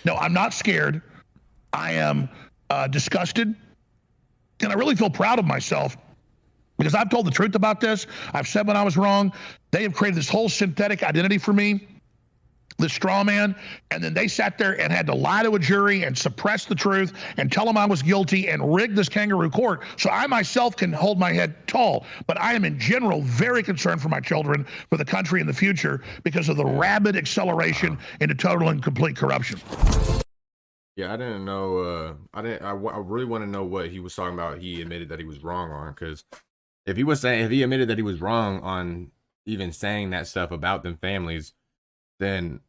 No, I'm not scared. I am disgusted, and I really feel proud of myself because I've told the truth about this. I've said when I was wrong. They have created this whole synthetic identity for me, the straw man, and then they sat there and had to lie to a jury and suppress the truth and tell them I was guilty and rig this kangaroo court so I myself can hold my head tall. But I am in general very concerned for my children, for the country in the future, because of the rapid acceleration into total and complete corruption. Yeah, I didn't know. I really want to know what he was talking about. He admitted that he was wrong on, because if he admitted that he was wrong on even saying that stuff about them families, then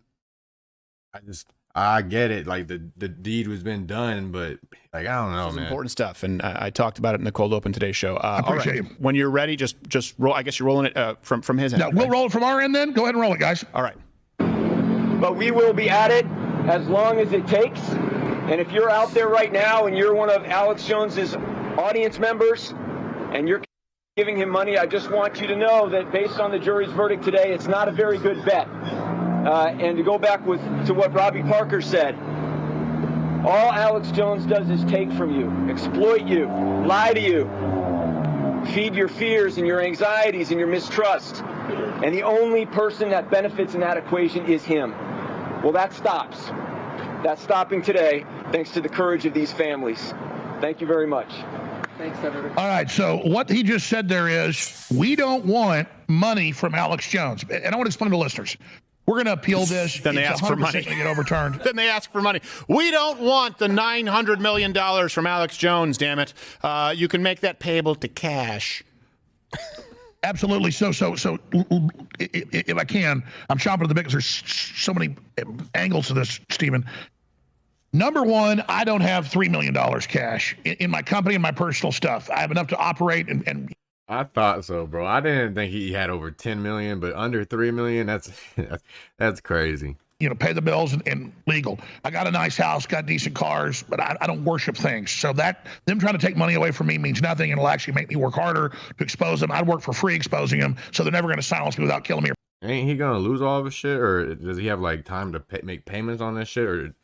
I get it. Like the deed was been done, but like, I don't know, man. Important stuff. And I talked about it in the cold open today's show. I appreciate all right. When you're ready, just roll. I guess you're rolling it from his end. No, we'll roll it from our end then. Go ahead and roll it, guys. All right. But we will be at it as long as it takes. And if you're out there right now and you're one of Alex Jones's audience members and you're giving him money, I just want you to know that based on the jury's verdict today, it's not a very good bet. And to go back to what Robbie Parker said, all Alex Jones does is take from you, exploit you, lie to you, feed your fears and your anxieties and your mistrust. And the only person that benefits in that equation is him. Well, that stops. That's stopping today, thanks to the courage of these families. Thank you very much. Thanks, Senator. All right, so what he just said there is, we don't want money from Alex Jones. And I want to explain to listeners. We're going to appeal this. Then they ask for money. Get overturned. Then they ask for money. We don't want the $900 million from Alex Jones, damn it. You can make that payable to cash. Absolutely. So if I can, I'm chomping at the bit because there's so many angles to this, Stephen. Number one, I don't have $3 million cash in my company and my personal stuff. I have enough to operate and I thought so, bro. I didn't think he had over 10 million, but under 3 million, that's crazy. You know, pay the bills and legal. I got a nice house, got decent cars, but I don't worship things. So that them trying to take money away from me means nothing, and it'll actually make me work harder to expose them. I'd work for free exposing them, so they're never going to silence me without killing me. Ain't he gonna lose all of his shit, or does he have like time to make payments on this shit, or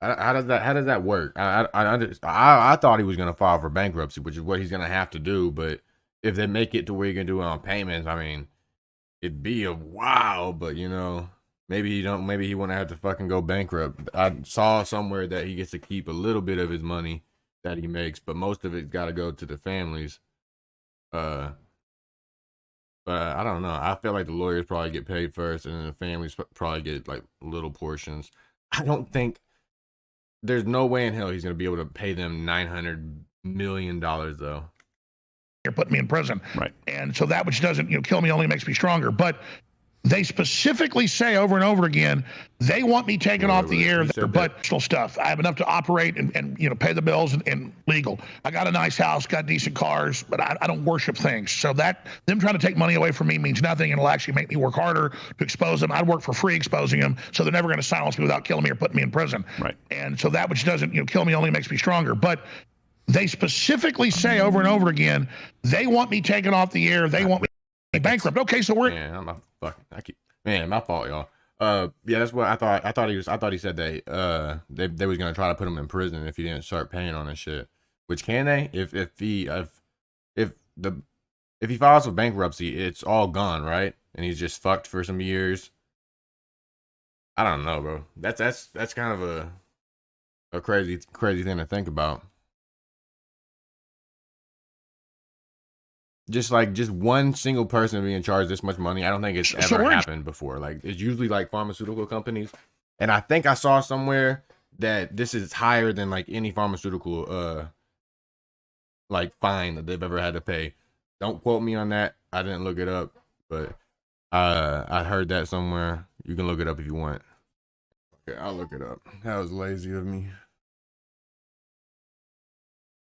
how does that work? I thought he was gonna file for bankruptcy, which is what he's gonna have to do, but if they make it to where you can do it on payments, I mean, it'd be a wow, but you know, maybe he won't have to fucking go bankrupt. I saw somewhere that he gets to keep a little bit of his money that he makes, but most of it's got to go to the families. But I don't know. I feel like the lawyers probably get paid first, and then the families probably get like little portions. I don't think there's no way in hell he's gonna be able to pay them $900 million though. You're putting me in prison. Right. And so that which doesn't, kill me only makes me stronger. But they specifically say over and over again, they want me taken off the air, but personal stuff. I have enough to operate and pay the bills and legal. I got a nice house, got decent cars, but I don't worship things. So that them trying to take money away from me means nothing, and it'll actually make me work harder to expose them. I'd work for free exposing them, so they're never going to silence me without killing me or putting me in prison. Right. And so that which doesn't, kill me only makes me stronger. But they specifically say over and over again, they want me taken off the air. They want me bankrupt. Okay, so we're my fault, y'all. Yeah, that's what I thought. I thought he said they was gonna try to put him in prison if he didn't start paying on this shit. Which can they? If he files for bankruptcy, it's all gone, right? And he's just fucked for some years. I don't know, bro. That's kind of a crazy thing to think about. Just one single person being charged this much money, I don't think it's ever happened before. Like, it's usually like pharmaceutical companies, and I think I saw somewhere that this is higher than like any pharmaceutical like fine that they've ever had to pay. Don't quote me on that. I didn't look it up, but I heard that somewhere. You can look it up if you want. Okay, I'll look it up. That was lazy of me.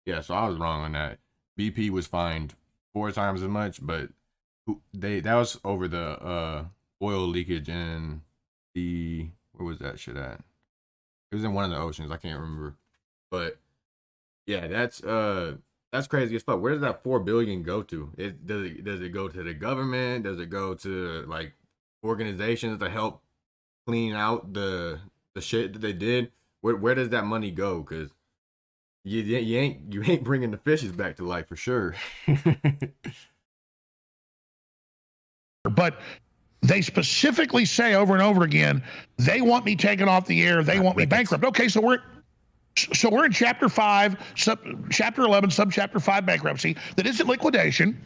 Yeah, so I was wrong on that. BP was fined 4 times as much, but that was over the oil leakage in where was that shit at? It was in one of the oceans. I can't remember, but yeah, that's crazy as fuck. Where does that $4 billion go to? Does it go to the government? Does it go to like organizations to help clean out the shit that they did? where does that money go? Because you ain't bringing the fishes back to life for sure. But they specifically say over and over again, they want me taken off the air. They want me bankrupt. Okay, so we're in Chapter 5, Chapter 11, Subchapter 5 bankruptcy. That isn't liquidation.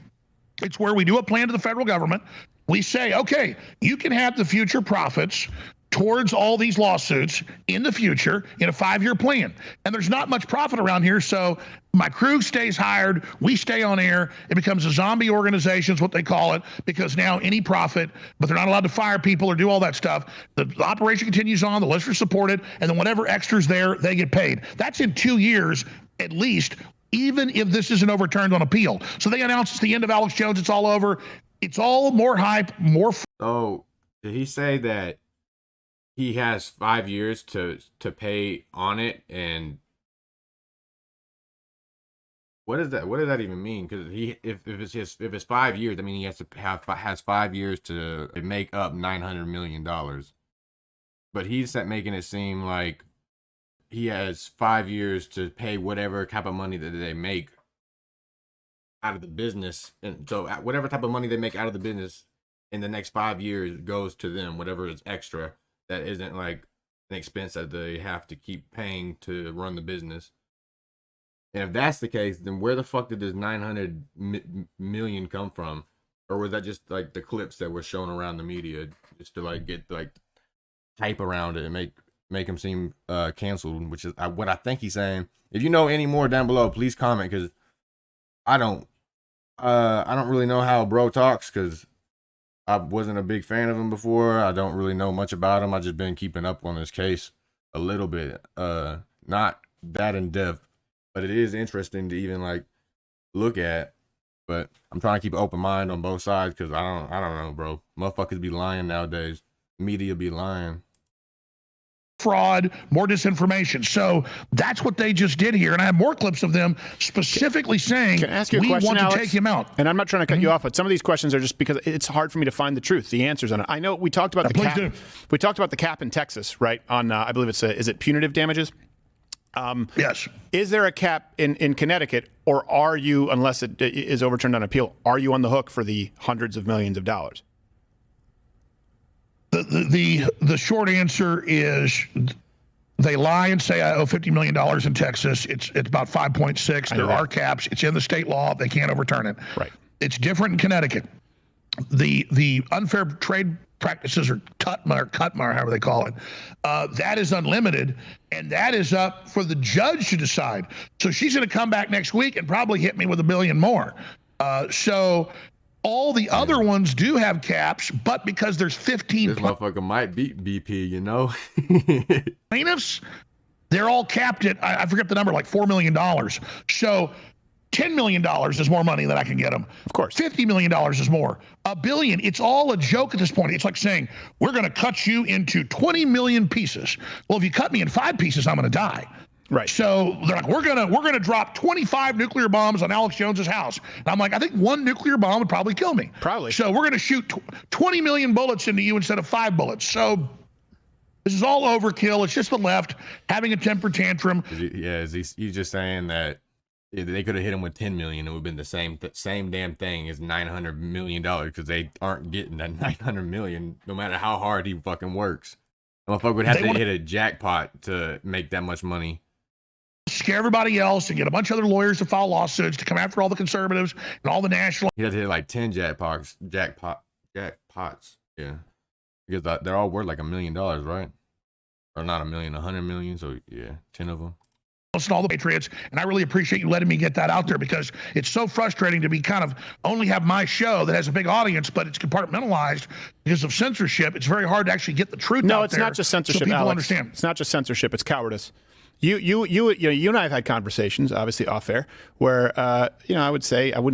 It's where we do a plan to the federal government. We say, okay, you can have the future profits towards all these lawsuits in the future in a 5-year plan. And there's not much profit around here, so my crew stays hired, we stay on air, it becomes a zombie organization is what they call it, because now any profit, but they're not allowed to fire people or do all that stuff. The operation continues on, the listeners support it, and then whatever extras there, they get paid. That's in 2 years at least, even if this isn't overturned on appeal. So they announce it's the end of Alex Jones, it's all over. It's all more hype, more. So did he say that he has 5 years to pay on it? And what does that even mean? Because if it's 5 years, I mean he has 5 years to make up $900 million. But he's making it seem like he has 5 years to pay whatever type of money that they make out of the business, and so whatever type of money they make out of the business in the next 5 years goes to them, whatever is extra that isn't like an expense that they have to keep paying to run the business. And if that's the case, then where the fuck did this 900 million come from? Or was that just like the clips that were shown around the media just to like get like hype around it and make him seem canceled, which is what I think he's saying. If you know any more down below, please comment, because I don't really know how bro talks, because I wasn't a big fan of him before. I don't really know much about him. I just been keeping up on this case a little bit. Not that in depth, but it is interesting to even like look at. But I'm trying to keep an open mind on both sides, because I don't know, bro. Motherfuckers be lying nowadays. Media be lying. Fraud, more disinformation. So that's what they just did here. And I have more clips of them specifically saying, can I ask you a we question, want Alex? to take him out. And I'm not trying to cut you off, but some of these questions are just because it's hard for me to find the truth, the answers on it. I know we talked about the cap. We talked about the cap in Texas, right? On I believe it's is it punitive damages? Yes. Is there a cap in Connecticut, or are you, unless it is overturned on appeal, are you on the hook for the hundreds of millions of dollars? The short answer is they lie and say I owe $50 million in Texas. It's about 5.6. There are caps. It's in the state law. They can't overturn it. Right. It's different in Connecticut. The unfair trade practices, or cutmar, however they call it, that is unlimited, and that is up for the judge to decide. So she's going to come back next week and probably hit me with $1 billion more. So all the other ones do have caps, but because there's 15 this motherfucker might beat BP, you know. plaintiffs, they're all capped at, I forget the number, like $4 million. So $10 million is more money than I can get them. Of course. $50 million is more. $1 billion, it's all a joke at this point. It's like saying, we're going to cut you into 20 million pieces. Well, if you cut me in 5 pieces, I'm going to die. Right. So they're like, we're gonna drop 25 nuclear bombs on Alex Jones's house. And I'm like, I think 1 nuclear bomb would probably kill me. Probably. So we're gonna shoot 20 million bullets into you instead of 5 bullets. So this is all overkill. It's just the left having a temper tantrum. Yeah, he's just saying that they could have hit him with 10 million. It would have been the same damn thing as $900 million, because they aren't getting that 900 million no matter how hard he fucking works. The motherfucker would have to hit a jackpot to make that much money. Scare everybody else and get a bunch of other lawyers to file lawsuits to come after all the conservatives and all the national. He had to hit like 10 jackpots. Yeah, because they're all worth like $1 million, right? Or not $1 million, 100 million. So yeah, 10 of them. And all the patriots, and I really appreciate you letting me get that out there, because it's so frustrating to be kind of only have my show that has a big audience, but it's compartmentalized because of censorship. It's very hard to actually get the truth out there. No, it's not just censorship, so people Alex. understand. It's not just censorship. It's cowardice. You and I have had conversations, obviously off air, where I wouldn't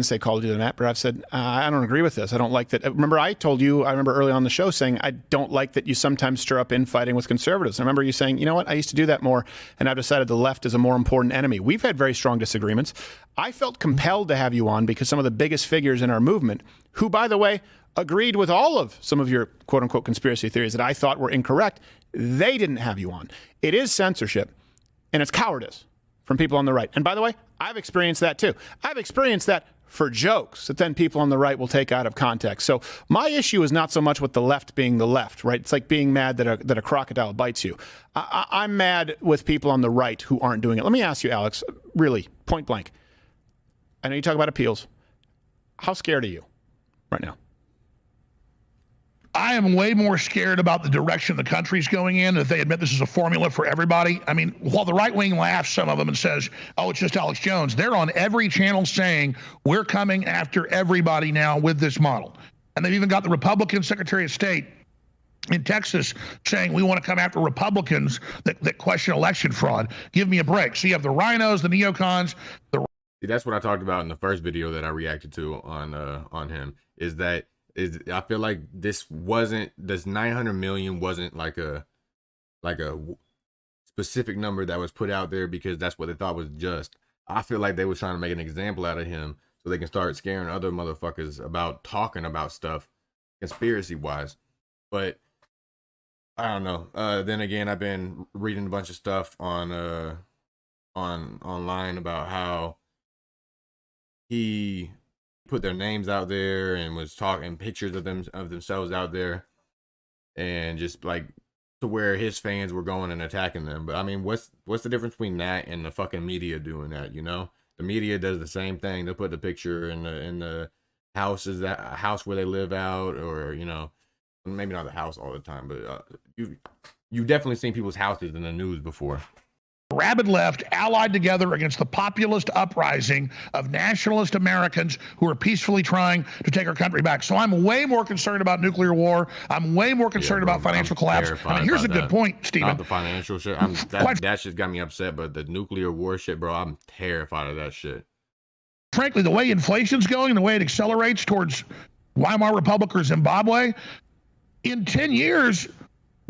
say called you on that, but I've said I don't agree with this. I don't like that. Remember, I told you. I remember early on the show saying I don't like that you sometimes stir up infighting with conservatives. I remember you saying, you know what, I used to do that more, and I've decided the left is a more important enemy. We've had very strong disagreements. I felt compelled to have you on because some of the biggest figures in our movement, who, by the way, agreed with all of some of your quote unquote conspiracy theories that I thought were incorrect, they didn't have you on. It is censorship. And it's cowardice from people on the right. And by the way, I've experienced that too. I've experienced that for jokes that then people on the right will take out of context. So my issue is not so much with the left being the left, right? It's like being mad that a crocodile bites you. I'm mad with people on the right who aren't doing it. Let me ask you, Alex, really, point blank. I know you talk about appeals. How scared are you right now? I am way more scared about the direction the country's going in if they admit this is a formula for everybody. I mean, while the right wing laughs, some of them, and says, oh, it's just Alex Jones, they're on every channel saying we're coming after everybody now with this model. And they've even got the Republican Secretary of State in Texas saying we want to come after Republicans that question election fraud. Give me a break. So you have the rhinos, the neocons. See, that's what I talked about in the first video that I reacted to on him, is that I feel like this 900 million wasn't like a specific number that was put out there because that's what they thought was just. I feel like they were trying to make an example out of him so they can start scaring other motherfuckers about talking about stuff conspiracy wise. But I don't know. Then again, I've been reading a bunch of stuff on online about how he put their names out there and was talking pictures of themselves out there, and just like to where his fans were going and attacking them. But I mean, what's the difference between that and the fucking media doing that? You know, the media does the same thing. They'll put the picture in the house where they live out, or maybe not the house all the time, but you've definitely seen people's houses in the news before. Rabid left allied together against the populist uprising of nationalist Americans who are peacefully trying to take our country back. So I'm way more concerned about nuclear war. I'm way more concerned about financial collapse. I mean, here's a good point, Stephen. Not the financial shit. That shit got me upset, but the nuclear war shit, bro, I'm terrified of that shit. Frankly, the way inflation's going, the way it accelerates towards Weimar Republic or Zimbabwe, in 10 years,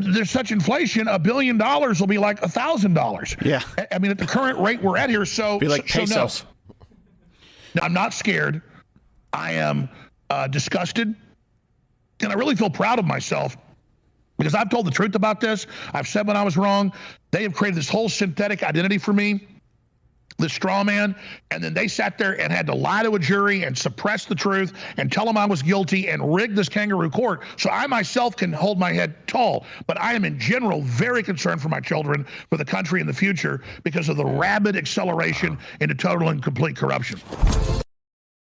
there's such inflation, $1 billion will be like $1,000. Yeah. I mean, at the current rate we're at here, so be like pesos. No, I'm not scared. I am disgusted, and I really feel proud of myself because I've told the truth about this. I've said when I was wrong. They have created this whole synthetic identity for me, this straw man, and then they sat there and had to lie to a jury and suppress the truth and tell them I was guilty and rig this kangaroo court so I myself can hold my head tall. But I am in general very concerned for my children, for the country in the future, because of the rapid acceleration into total and complete corruption.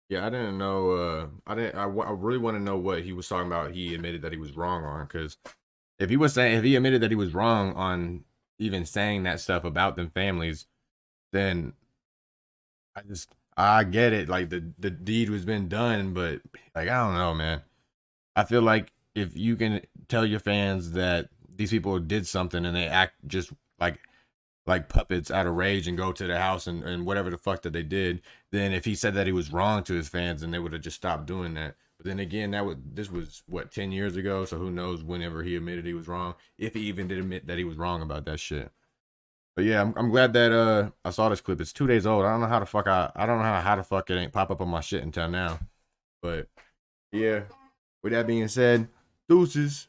Yeah, I didn't know. I really want to know what he was talking about. He admitted that he was wrong on, because if he admitted that he was wrong on even saying that stuff about them families, then I get it. Like the deed was been done, but like, I don't know, man. I feel like if you can tell your fans that these people did something and they act just like puppets out of rage and go to the house and whatever the fuck that they did, then if he said that he was wrong to his fans, then they would have just stopped doing that. But then again, this was what, 10 years ago, so who knows whenever he admitted he was wrong, if he even did admit that he was wrong about that shit. But yeah, I'm glad that I saw this clip. It's 2 days old. I don't know how the fuck how the fuck it ain't pop up on my shit until now. But yeah, with that being said, deuces.